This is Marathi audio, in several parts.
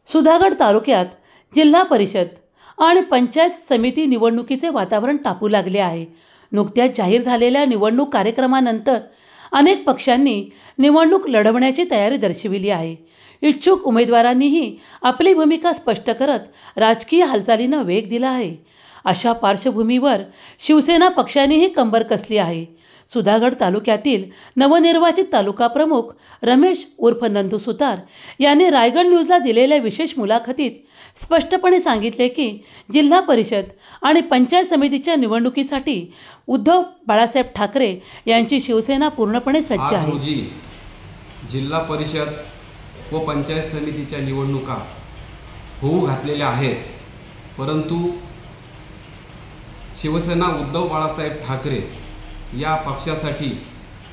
सुधागड तालुक्यात जिल्हा परिषद आणि पंचायत समिती निवडणुकीचे वातावरण तापू लागले आहे। नुकत्याच जाहीर झालेल्या निवडणूक कार्यक्रमानंतर अनेक पक्षांनी निवडणूक लढवण्याची तयारी दर्शविली आहे। इच्छुक उमेदवारांनीही आपली भूमिका स्पष्ट करत राजकीय हालचालींना वेग दिला आहे। अशा पार्श्वभूमीवर शिवसेना पक्षानेही कंबर कसली आहे। सुधागड तालुक्यातील नवनिर्वाचित तालुका प्रमुख रमेश उर्फ नंदू सुतार यांनी रायगड न्यूजला दिलेल्या विशेष मुलाखतीत स्पष्टपणे सांगितले की जिल्हा परिषद आणि पंचायत समितीच्या निवडणुकीसाठी उद्धव बाळासाहेब ठाकरे यांची शिवसेना पूर्णपणे सज्ज आहे। रोजी जिल्हा परिषद व पंचायत समितीच्या निवडणुका होऊ घातलेल्या आहेत, परंतु शिवसेना उद्धव बाळासाहेब ठाकरे या पक्षासाठी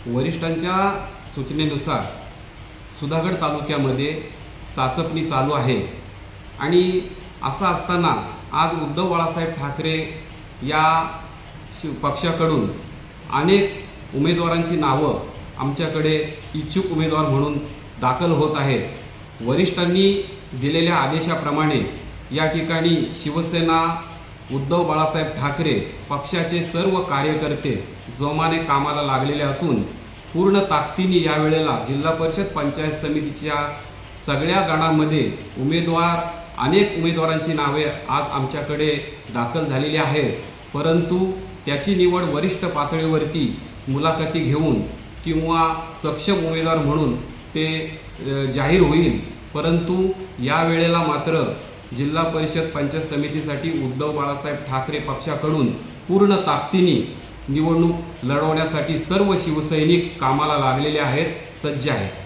वरिष्ठांच्या सूचनेनुसार सुधागड तालुक्यामध्ये चाचपणी चालू आहे। आणि असं असताना आज उद्धव बाळासाहेब ठाकरे या पक्षाकडून अनेक उमेदवारांची नावं आमच्याकडे इच्छुक उमेदवार म्हणून दाखल होत आहेत। वरिष्ठांनी दिलेल्या आदेशाप्रमाणे या ठिकाणी शिवसेना उद्धव बाळासाहेब ठाकरे पक्षाचे सर्व कार्यकर्ते जोमाने कामाला लागलेले असून पूर्ण ताकदीने या वेळेला जिल्हा परिषद पंचायत समितीच्या सगळ्या गणांमध्ये अनेक उमेदवारांची नावे आज आमच्याकडे दाखल झालेली आहेत, परंतु त्याची निवड वरिष्ठ पातळीवरती मुलाखती घेऊन किंवा सक्षम उमेदवार म्हणून ते जाहीर होईल। परंतु या वेळेला मात्र जिल्हा परिषद पंचायत समितीसाठी उद्धव बाळासाहेब ठाकरे पक्षाकडून पूर्ण ताकदीने निवडणूक लढवण्यासाठी सर्व शिवसैनिक कामाला लागलेले आहेत, सज्ज आहेत।